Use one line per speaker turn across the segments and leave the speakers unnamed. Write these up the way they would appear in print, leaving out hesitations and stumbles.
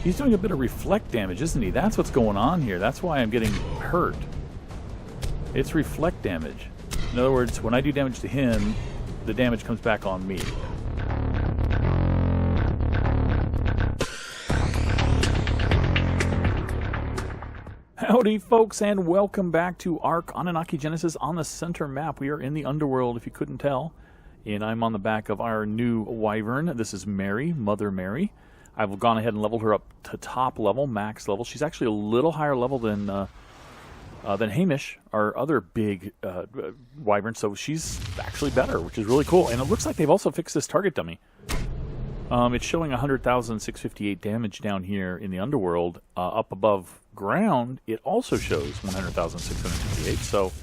He's doing a bit of reflect damage, isn't he? That's what's going on here. That's why I'm getting hurt. It's reflect damage. In other words, when I do damage to him, the damage comes back on me. Howdy, folks, and welcome back to ARK Annunaki Genesis on the center map. We are in the Underworld, if you couldn't tell. And I'm on the back of our new Wyvern. This is Mary, Mother Mary. I've gone ahead and leveled her up to top level, max level. She's actually a little higher level than Hamish, our other big Wyvern. So she's actually better, which is really cool. And it looks like they've also fixed this target dummy. It's showing 100,658 damage down here in the Underworld. Up above ground, it also shows 100,658. So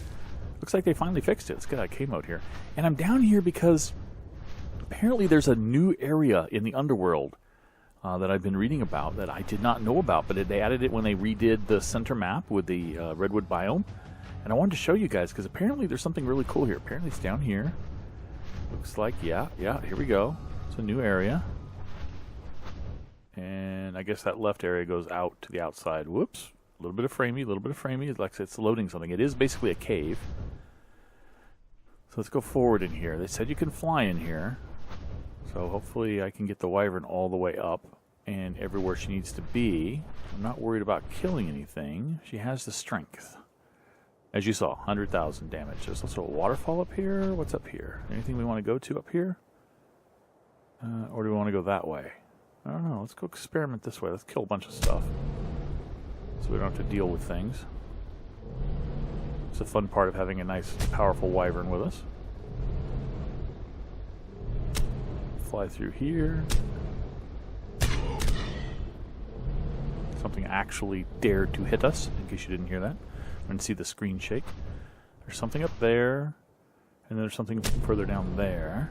looks like they finally fixed it. Let's get out of K mode here. And I'm down here because apparently there's a new area in the Underworld that I've been reading about that I did not know about, but they added it when they redid the center map with the redwood biome. And I wanted to show you guys because apparently there's something really cool here. Apparently it's down here. Looks like, yeah, here we go. It's a new area. And I guess that left area goes out to the outside. Whoops. A little bit of framey, a little bit of framey. It's like it's loading something. It is basically a cave. So let's go forward in here. They said you can fly in here. So hopefully I can get the Wyvern all the way up and everywhere she needs to be. I'm not worried about killing anything. She has the strength. As you saw, 100,000 damage. There's also a waterfall up here. What's up here? Anything we want to go to up here? Or do we want to go that way? I don't know. Let's go experiment this way. Let's kill a bunch of stuff. So we don't have to deal with things. It's a fun part of having a nice, powerful Wyvern with us. Fly through here. Something actually dared to hit us, in case you didn't hear that. I'm going to see the screen shake. There's something up there, and then there's something further down there.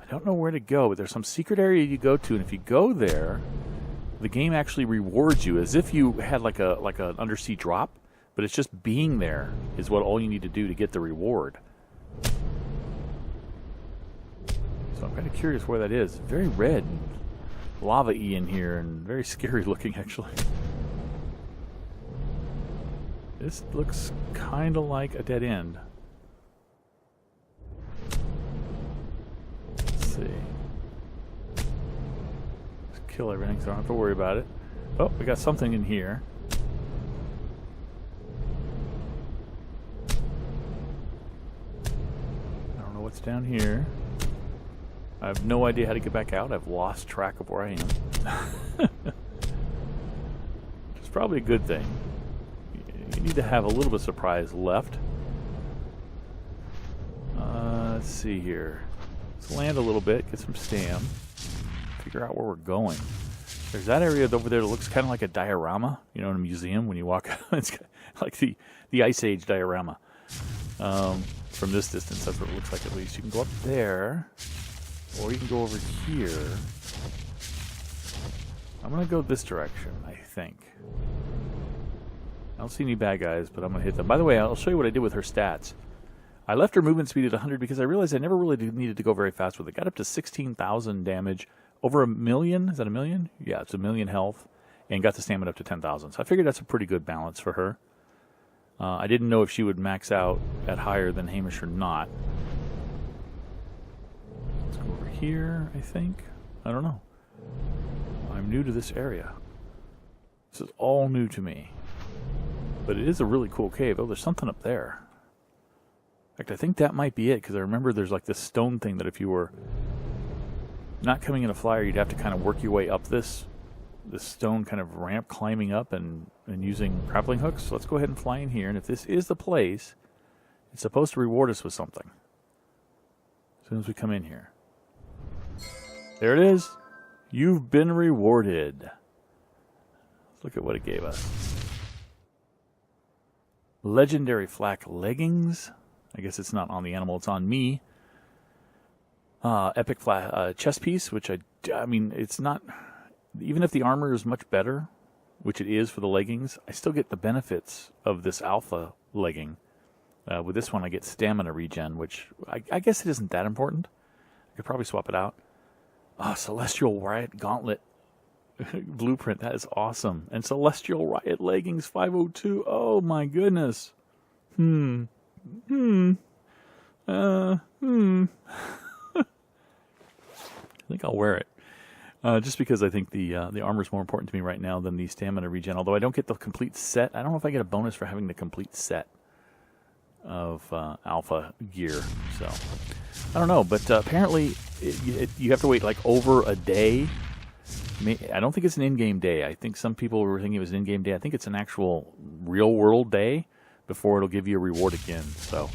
I don't know where to go, but there's some secret area you go to, and if you go there, the game actually rewards you as if you had like an undersea drop, but it's just being there is what all you need to do to get the reward. So I'm kind of curious where that is. Very red and lava-y in here and very scary looking, actually. This looks kind of like a dead end. Let's see. Let's kill everything so I don't have to worry about it. Oh, we got something in here. I don't know what's down here. I have no idea how to get back out. I've lost track of where I am. It's probably a good thing. You need to have a little bit of surprise left. Let's see here. Let's land a little bit, get some stam. Figure out where we're going. There's that area over there that looks kind of like a diorama. You know, in a museum when you walk out. It's like the Ice Age diorama. From this distance, that's what it looks like at least. You can go up there. Or you can go over here. I'm going to go this direction, I think. I don't see any bad guys, but I'm going to hit them. By the way, I'll show you what I did with her stats. I left her movement speed at 100 because I realized I never really needed to go very fast with it. Got up to 16,000 damage. Over 1 million? Is that 1 million? Yeah, it's 1 million health. And got the stamina up to 10,000. So I figured that's a pretty good balance for her. I didn't know if she would max out at higher than Hamish or not. Over here, I think. I don't know. I'm new to this area. This is all new to me. But it is a really cool cave. Oh, there's something up there. In fact, I think that might be it, because I remember there's like this stone thing that if you were not coming in a flyer, you'd have to kind of work your way up this stone kind of ramp, climbing up and using grappling hooks. So let's go ahead and fly in here, and if this is the place, it's supposed to reward us with something. As soon as we come in here. There it is. You've been rewarded. Let's look at what it gave us. Legendary flak leggings. I guess it's not on the animal, it's on me. Epic chest piece, which I mean, it's not... Even if the armor is much better, which it is for the leggings, I still get the benefits of this alpha legging. With this one, I get stamina regen, which I guess it isn't that important. I could probably swap it out. Celestial Riot Gauntlet blueprint. That is awesome. And Celestial Riot Leggings 502. Oh my goodness. I think I'll wear it. Just because I think the armor is more important to me right now than the stamina regen. Although I don't get the complete set. I don't know if I get a bonus for having the complete set of alpha gear. So I don't know. But apparently you have to wait like over a day. I don't think it's an in-game day. I think some people were thinking it was an in-game day. I think it's an actual real-world day before it'll give you a reward again. So,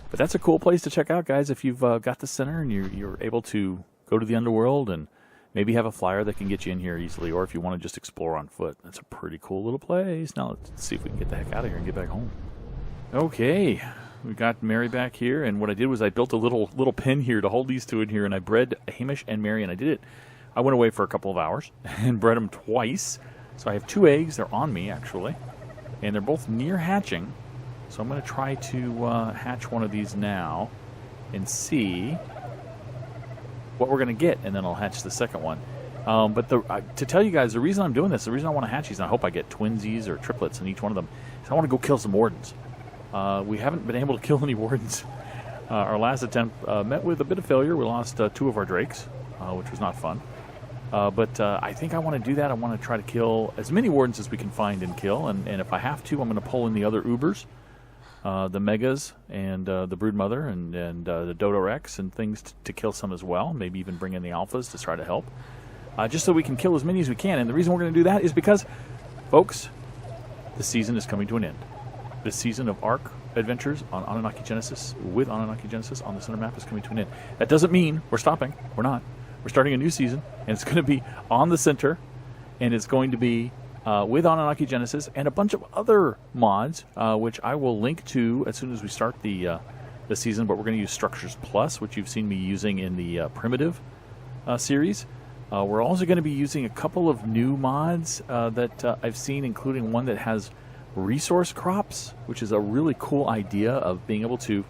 but that's a cool place to check out, guys. If you've got the center and you're able to go to the Underworld and maybe have a flyer that can get you in here easily, or if you want to just explore on foot, that's a pretty cool little place. Now let's see if we can get the heck out of here and get back home. Okay, we got Mary back here, and what I did was I built a little pen here to hold these two in here, and I bred Hamish and Mary, and I did it. I went away for a couple of hours and bred them twice. So I have 2 eggs. They're on me, actually. And they're both near hatching. So I'm going to try to hatch one of these now and see what we're going to get. And then I'll hatch the second one. But to tell you guys, the reason I'm doing this, the reason I want to hatch these, and I hope I get twinsies or triplets in each one of them, is I want to go kill some Wardens. We haven't been able to kill any Wardens. Our last attempt met with a bit of failure. We lost 2 of our Drakes, which was not fun. But I think I want to do that. I want to try to kill as many Wardens as we can find and kill. And if I have to, I'm going to pull in the other Ubers, the Megas and the Broodmother and the Dodo Rex and things to kill some as well. Maybe even bring in the Alphas to try to help. Just so we can kill as many as we can. And the reason we're going to do that is because, folks, the season is coming to an end. The season of ARK Adventures on Annunaki Genesis with Annunaki Genesis on the center map is coming to an end. That doesn't mean we're stopping. We're not. We're starting a new season, and it's going to be on the center, and it's going to be with Annunaki Genesis and a bunch of other mods, which I will link to as soon as we start the season. But we're going to use Structures Plus, which you've seen me using in the Primitive series. We're also going to be using a couple of new mods that I've seen, including one that has resource crops, which is a really cool idea of being able to...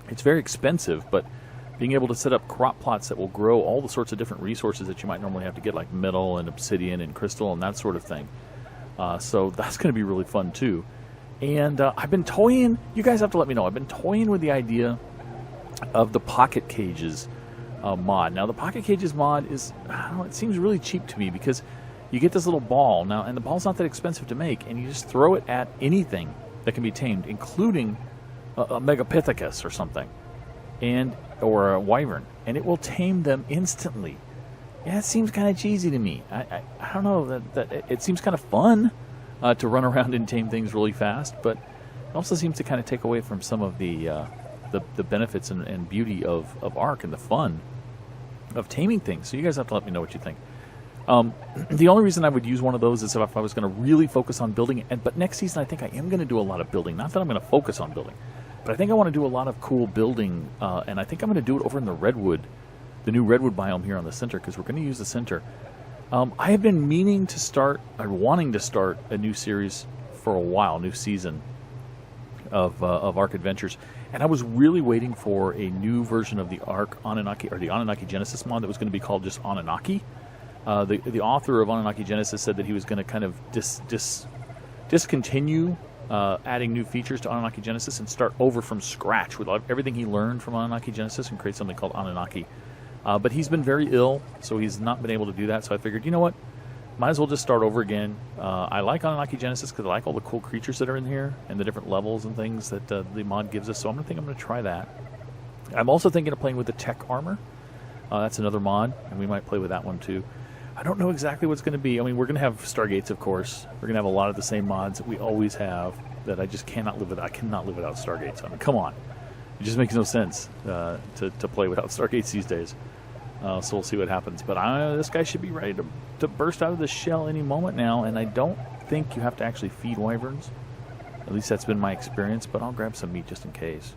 It's very expensive, but being able to set up crop plots that will grow all the sorts of different resources that you might normally have to get, like metal and obsidian and crystal and that sort of thing. So that's going to be really fun too. And I've been toying, you guys have to let me know, I've been toying with the idea of the Pocket Cages mod. Now the Pocket Cages mod is, I don't know, it seems really cheap to me because you get this little ball now, and the ball's not that expensive to make, and you just throw it at anything that can be tamed, including a Megapithecus or something. Or a Wyvern, and it will tame them instantly. Yeah, it seems kind of cheesy to me. I don't know, that it seems kind of fun to run around and tame things really fast, but it also seems to kind of take away from some of the benefits and beauty of ARK and the fun of taming things. So you guys have to let me know what you think. The only reason I would use one of those is if I was going to really focus on building, but next season I think I am going to do a lot of building. Not that I'm going to focus on building, but I think I want to do a lot of cool building, and I think I'm going to do it over in the Redwood, the new Redwood biome here on the center, because we're going to use the center. I have been meaning to start, or wanting to start, a new series for a while, new season of ARK Adventures, and I was really waiting for a new version of the ARK Annunaki, or the Annunaki Genesis mod that was going to be called just Annunaki. The author of Annunaki Genesis said that he was going to kind of discontinue adding new features to Annunaki Genesis and start over from scratch with everything he learned from Annunaki Genesis and create something called Annunaki. But he's been very ill, so he's not been able to do that. So I figured, you know what? Might as well just start over again. I like Annunaki Genesis because I like all the cool creatures that are in here and the different levels and things that the mod gives us. So I'm going to try that. I'm also thinking of playing with the tech armor. That's another mod, and we might play with that one too. I don't know exactly what it's going to be. I mean, we're going to have Stargates, of course. We're going to have a lot of the same mods that we always have that I just cannot live without. I cannot live without Stargates. I mean, come on. It just makes no sense to play without Stargates these days. So we'll see what happens. But this guy should be ready to burst out of the shell any moment now, and I don't think you have to actually feed wyverns. At least that's been my experience, but I'll grab some meat just in case.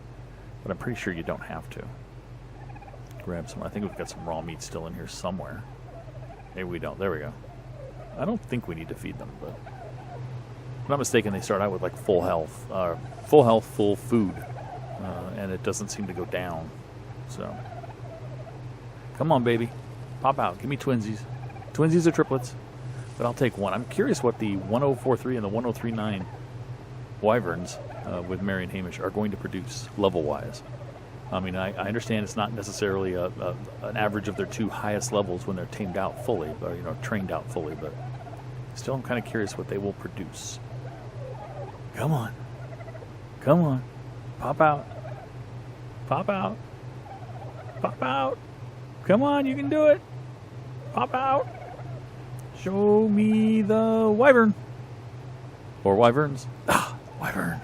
But I'm pretty sure you don't have to. Grab some. I think we've got some raw meat still in here somewhere. Maybe we don't. There we go. I don't think we need to feed them, but if I'm not mistaken, they start out with like full health, full food, and it doesn't seem to go down. So, come on, baby, pop out. Give me twinsies or triplets, but I'll take one. I'm curious what the 1043 and the 1039 Wyverns with Mary and Hamish are going to produce level-wise. I mean, I understand it's not necessarily an average of their 2 highest levels when they're tamed out fully, or trained out fully, but still I'm kind of curious what they will produce. Come on. Come on. Pop out. Pop out. Pop out. Come on, you can do it. Pop out. Show me the Wyvern. Or Wyverns. Ah, Wyvern.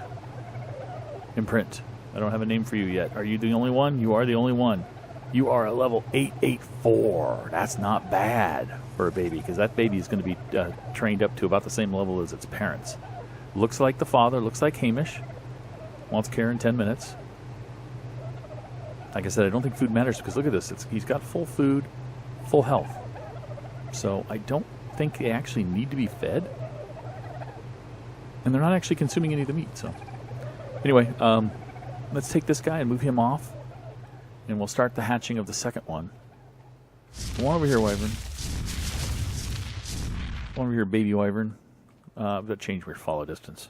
Imprint. I don't have a name for you yet. Are you the only one? You are the only one. You are a level 884. That's not bad for a baby, because that baby is going to be trained up to about the same level as its parents. Looks like the father. Looks like Hamish. Wants care in 10 minutes. Like I said, I don't think food matters, because look at this. He's got full food, full health. So I don't think they actually need to be fed. And they're not actually consuming any of the meat. So anyway, let's take this guy and move him off. And we'll start the hatching of the second one. Come on over here, Wyvern. Come on over here, baby Wyvern. I've got to change your follow distance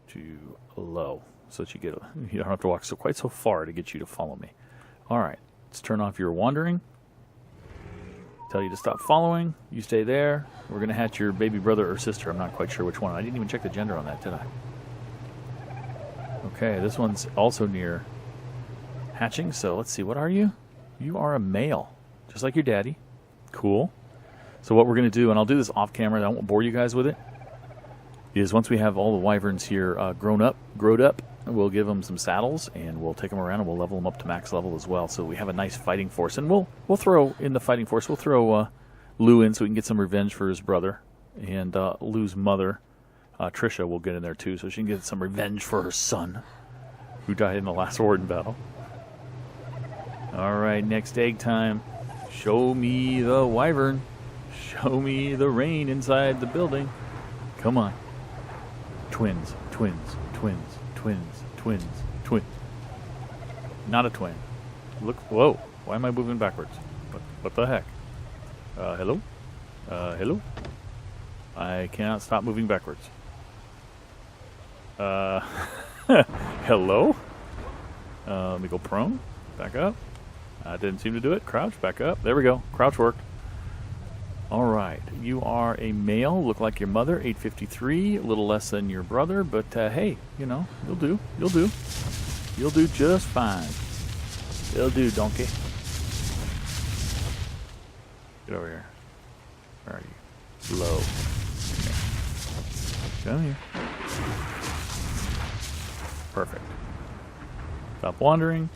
to low, so that you don't have to walk quite so far to get you to follow me. All right, let's turn off your wandering. Tell you to stop following. You stay there. We're going to hatch your baby brother or sister. I'm not quite sure which one. I didn't even check the gender on that, did I? Okay, this one's also near hatching, so let's see. What are you? You are a male, just like your daddy. Cool. So what we're going to do, and I'll do this off camera, I won't bore you guys with it, is once we have all the Wyverns here growed up, we'll give them some saddles, and we'll take them around, and we'll level them up to max level as well, so we have a nice fighting force. And we'll throw in the fighting force, we'll throw Lou in so we can get some revenge for his brother, and Lou's mother, Trisha, will get in there too, so she can get some revenge for her son, who died in the last Warden battle. All right, next egg time. Show me the Wyvern. Show me the rain inside the building. Come on. Twins, twins, twins, twins, twins, twins. Not a twin. Look, whoa. Why am I moving backwards? What the heck? Hello? Hello? I cannot stop moving backwards. Hello? Let me go prone. Back up. I didn't seem to do it. Crouch, back up. There we go. Crouch worked. All right. You are a male. Look like your mother, 853. A little less than your brother, but hey, you'll do. You'll do. You'll do just fine. You'll do, donkey. Get over here. Where are you? Low. Come here. Perfect. Stop wandering.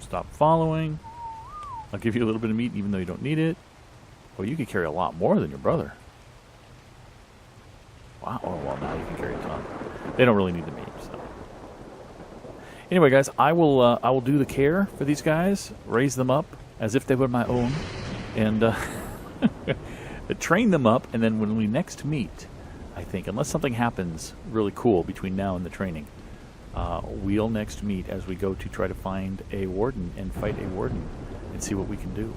Stop following. I'll give you a little bit of meat even though you don't need it. Well, you could carry a lot more than your brother. Wow. Oh, well, now you can carry a ton. They don't really need the meat, so. Anyway, guys, I will do the care for these guys, raise them up as if they were my own, and train them up, and then when we next meet, I think, unless something happens really cool between now and the training, we'll next meet as we go to try to find a Warden and fight a Warden and see what we can do.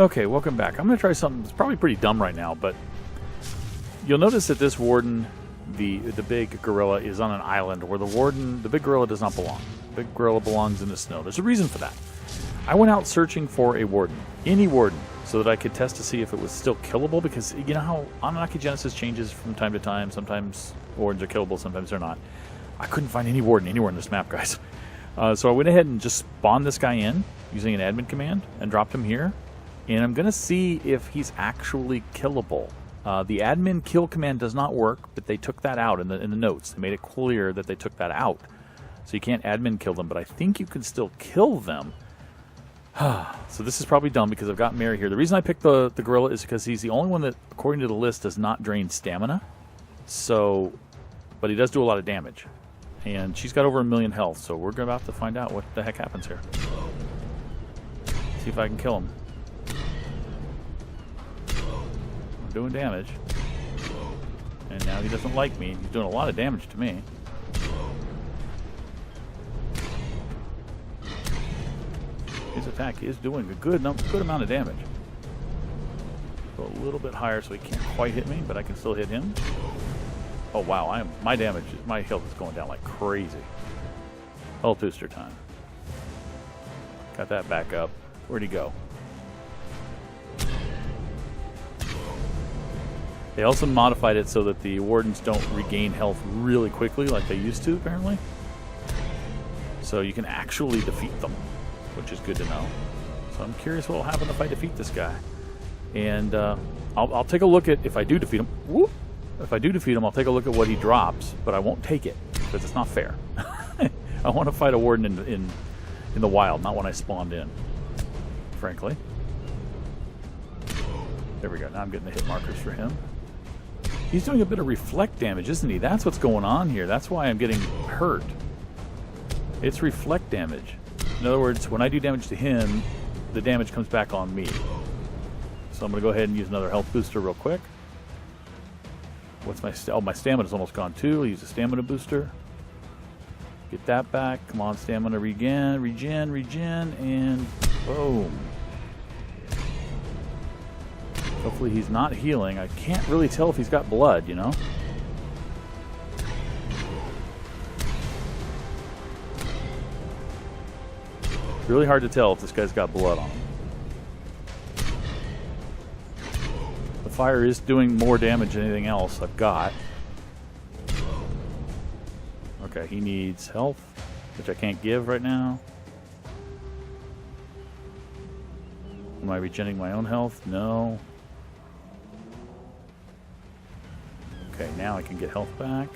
Okay, welcome back. I'm going to try something that's probably pretty dumb right now, but you'll notice that this Warden, the big gorilla, is on an island where the big gorilla does not belong. The big gorilla belongs in the snow. There's a reason for that. I went out searching for a Warden, any Warden, so that I could test to see if it was still killable, because you know how Annunaki Genesis changes from time to time. Sometimes Wardens are killable, sometimes they're not. I couldn't find any Warden anywhere in this map, guys. So I went ahead and just spawned this guy in using an admin command and dropped him here. And I'm going to see if he's actually killable. The admin kill command does not work, but they took that out in the notes. They made it clear that they took that out. So you can't admin kill them, but I think you can still kill them. So this is probably dumb because I've got Mary here. The reason I picked the gorilla is because he's the only one that, according to the list, does not drain stamina. So, but he does do a lot of damage. And she's got over 1 million health, so we're about to find out what the heck happens here. See if I can kill him. I'm doing damage. And now he doesn't like me. He's doing a lot of damage to me. His attack is doing a good amount of damage. Go a little bit higher so he can't quite hit me, but I can still hit him. Oh wow, my damage, my health is going down like crazy. Health booster time. Got that back up. Where'd he go? They also modified it so that the Wardens don't regain health really quickly like they used to, apparently. So you can actually defeat them, which is good to know. So I'm curious what will happen if I defeat this guy. And I'll take a look at, if I do defeat him, whoop, if I do defeat him, I'll take a look at what he drops, but I won't take it, because it's not fair. I want to fight a Warden in the wild, not when I spawned in, frankly. There we go, now I'm getting the hit markers for him. He's doing a bit of reflect damage, isn't he? That's what's going on here. That's why I'm getting hurt. It's reflect damage. In other words, when I do damage to him, the damage comes back on me. So I'm going to go ahead and use another health booster real quick. What's my... my stamina's almost gone too. I'll use a stamina booster. Get that back. Come on, stamina, regen, and boom. Hopefully he's not healing. I can't really tell if he's got blood, you know? Really hard to tell if this guy's got blood on him. The fire is doing more damage than anything else I've got. Okay, he needs health, which I can't give right now. Am I regenerating my own health? No. Okay, now I can get health back.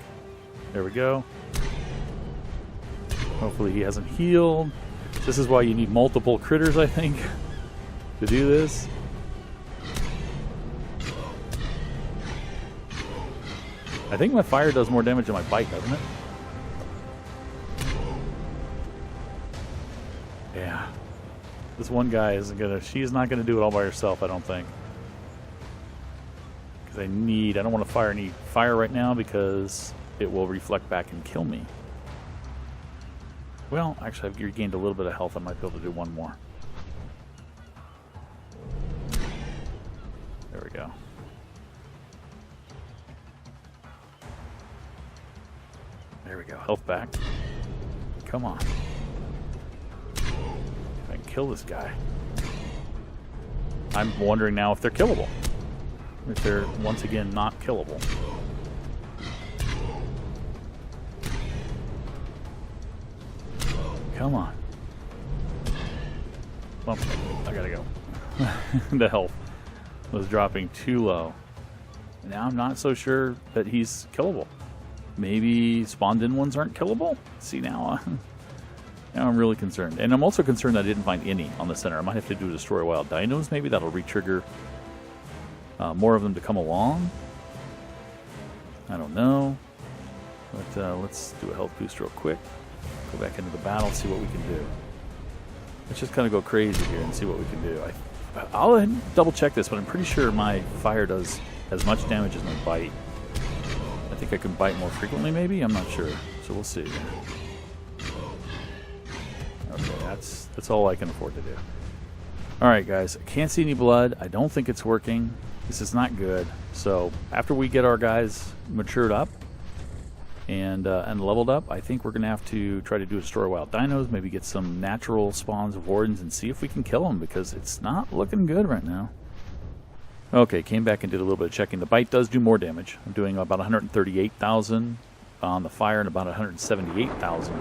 There we go. Hopefully he hasn't healed. This is why you need multiple critters, I think, to do this. I think my fire does more damage than my bite, doesn't it? Yeah. This one guy isn't gonna... She's not gonna do it all by herself, I don't think. Because I don't want to fire any fire right now because it will reflect back and kill me. Well, actually, I've regained a little bit of health. I might be able to do one more. There we go. There we go. Health back. Come on. I can kill this guy. I'm wondering now if they're killable. If they're, once again, not killable. Come on. Well, I gotta go. The health was dropping too low. Now I'm not so sure that he's killable. Maybe spawned-in ones aren't killable? See, now I'm really concerned. And I'm also concerned that I didn't find any on the center. I might have to do Destroy Wild Dinos. Maybe that'll re-trigger more of them to come along. I don't know. But let's do a health boost real quick. Go back into the battle, see what we can do. Let's just kind of go crazy here and see what we can do. I'll double check this, but I'm pretty sure my fire does as much damage as my bite. I think I can bite more frequently, maybe? I'm not sure. So we'll see. Okay, that's all I can afford to do. Alright, guys. I can't see any blood. I don't think it's working. This is not good. So after we get our guys matured up, and leveled up, I think we're going to have to try to do Destroy Wild Dinos, maybe get some natural spawns of Wardens and see if we can kill them, because it's not looking good right now. Okay, came back and did a little bit of checking. The bite does do more damage. I'm doing about 138,000 on the fire and about 178,000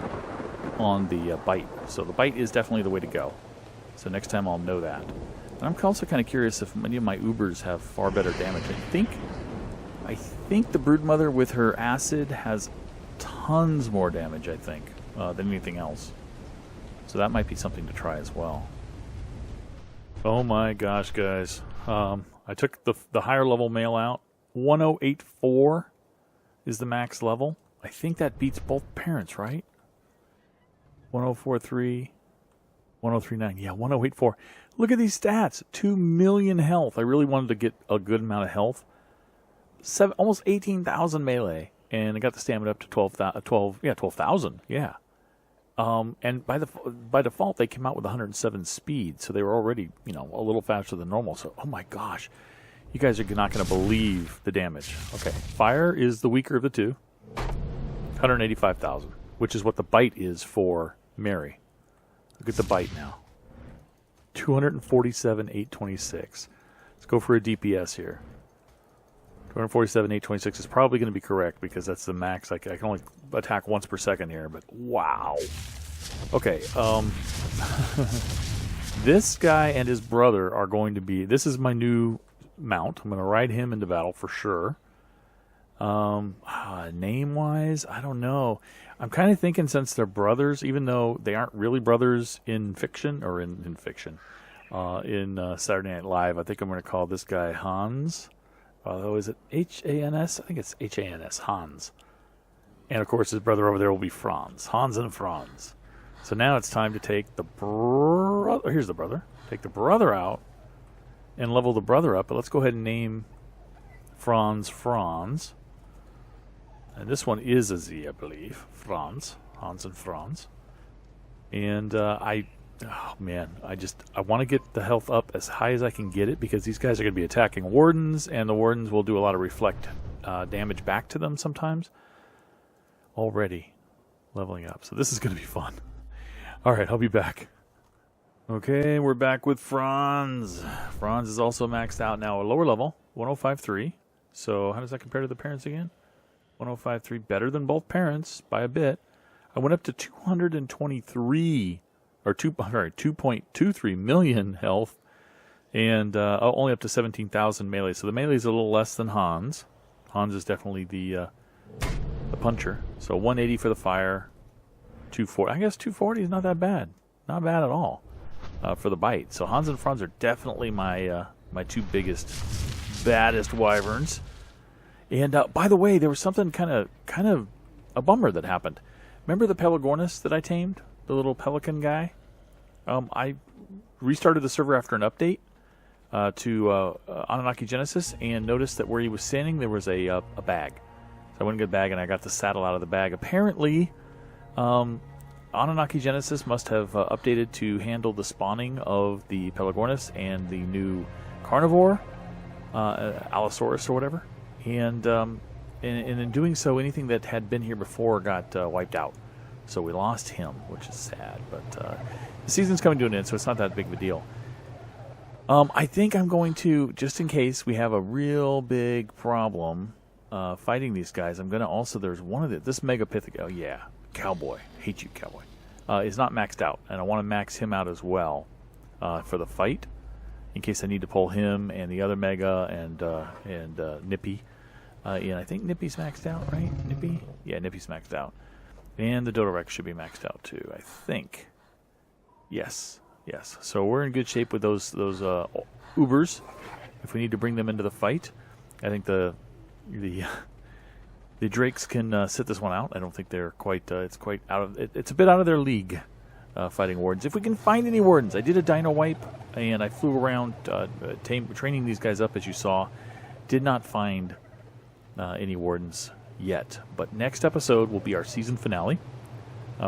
on the bite. So the bite is definitely the way to go. So next time I'll know that. And I'm also kind of curious if many of my Ubers have far better damage. I think the Broodmother with her acid has tons more damage, I think, than anything else. So that might be something to try as well. Oh my gosh, guys. I took the higher level male out. 1084 is the max level. I think that beats both parents, right? 1043, 1039. Yeah, 1084. Look at these stats. 2 million health. I really wanted to get a good amount of health. Almost 18,000 melee, and I got the stamina up to 12,000. Yeah. And by default, they came out with 107 speed, so they were already, a little faster than normal. So, oh my gosh, You guys are not going to believe the damage. Okay, fire is the weaker of the two. 185,000, which is what the bite is for Mary. Look at the bite now. 247,826. Let's go for a DPS here. 247,826 is probably going to be correct because that's the max. I can only attack once per second here, but wow. Okay, this guy and his brother are going to be... This is my new mount. I'm going to ride him into battle for sure. Name-wise, I don't know. I'm kind of thinking since they're brothers, even though they aren't really brothers in fiction, or in fiction, in Saturday Night Live, I think I'm going to call this guy Hans. Although, is it H-A-N-S? I think it's H-A-N-S, Hans. And, of course, his brother over there will be Franz. Hans and Franz. So now it's time to take the brother... Here's the brother. Take the brother out and level the brother up. But let's go ahead and name Franz. And this one is a Z, I believe. Franz. Hans and Franz. And oh man, I want to get the health up as high as I can get it because these guys are going to be attacking wardens, and the wardens will do a lot of reflect damage back to them sometimes. Already leveling up. So this is going to be fun. Alright, I'll be back. Okay, we're back with Franz. Franz is also maxed out now, a lower level, 1053. So how does that compare to the parents again? 1053, better than both parents by a bit. I went up to 223, or 2.23 million health, and only up to 17,000 melee. So the melee is a little less than Hans. Hans is definitely the puncher. So 180 for the fire, 240. I guess 240 is not that bad. Not bad at all for the bite. So Hans and Franz are definitely my my two biggest, baddest wyverns. And by the way, there was something kind of a bummer that happened. Remember the Pelagornis that I tamed? The little pelican guy? I restarted the server after an update to Annunaki Genesis and noticed that where he was standing there was a bag. So I went and got the bag and I got the saddle out of the bag. Apparently, Annunaki Genesis must have updated to handle the spawning of the Pelagornis and the new carnivore, Allosaurus or whatever. And in doing so, anything that had been here before got wiped out. So we lost him, which is sad. But the season's coming to an end, so it's not that big of a deal. I think I'm going to, just in case we have a real big problem fighting these guys, I'm going to also, there's one of this Megapithecus, oh yeah, Cowboy, hate you, Cowboy, is not maxed out. And I want to max him out as well for the fight, in case I need to pull him and the other Mega and Nippy. And I think Nippy's maxed out, right? Nippy? Yeah, Nippy's maxed out. And the Dodo Rex should be maxed out too, I think. Yes. So we're in good shape with those Ubers. If we need to bring them into the fight, I think the Drakes can sit this one out. I don't think they're quite. It's quite out of. It's a bit out of their league, fighting wardens. If we can find any wardens, I did a dino wipe and I flew around training these guys up, as you saw. Did not find any wardens yet, but next episode will be our season finale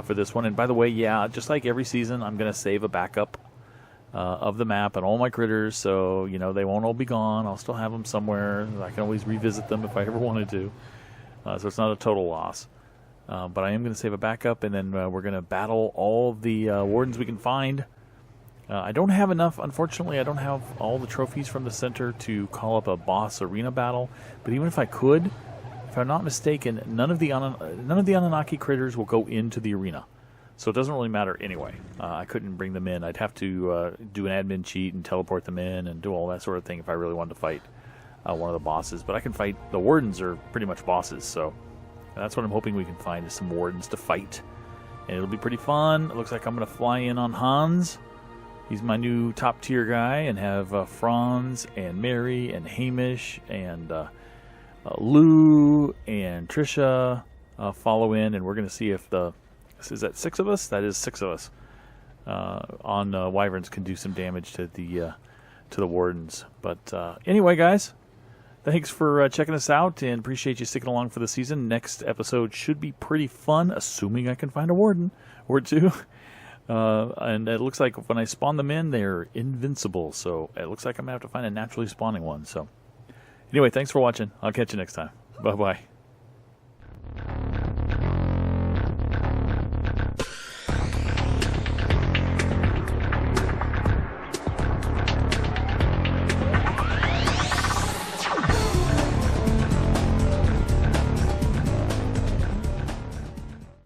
for this one. And by the way, yeah, just like every season, I'm going to save a backup of the map and all my critters, so they won't all be gone. I'll still have them somewhere. I can always revisit them if I ever wanted to, so it's not a total loss. But I am going to save a backup, and then we're going to battle all the wardens we can find. I don't have enough, unfortunately. I don't have all the trophies from the center to call up a boss arena battle. But even if I could, if I'm not mistaken, none of the Anunnaki critters will go into the arena, so it doesn't really matter anyway. I couldn't bring them in. I'd have to do an admin cheat and teleport them in and do all that sort of thing if I really wanted to fight one of the bosses. But I can fight. The wardens are pretty much bosses, so that's what I'm hoping we can find, is some wardens to fight, and it'll be pretty fun. It looks like I'm going to fly in on Hans. He's my new top tier guy, and have Franz and Mary and Hamish and Lou and Trisha follow in, and we're going to see if is that 6 of us? That is 6 of us on Wyverns can do some damage to the wardens. But anyway, guys, thanks for checking us out, and appreciate you sticking along for the season. Next episode should be pretty fun, assuming I can find a warden or two. And it looks like when I spawn them in, they're invincible. So it looks like I'm going to have to find a naturally spawning one. So Anyway, thanks for watching. I'll catch you next time. Bye-bye.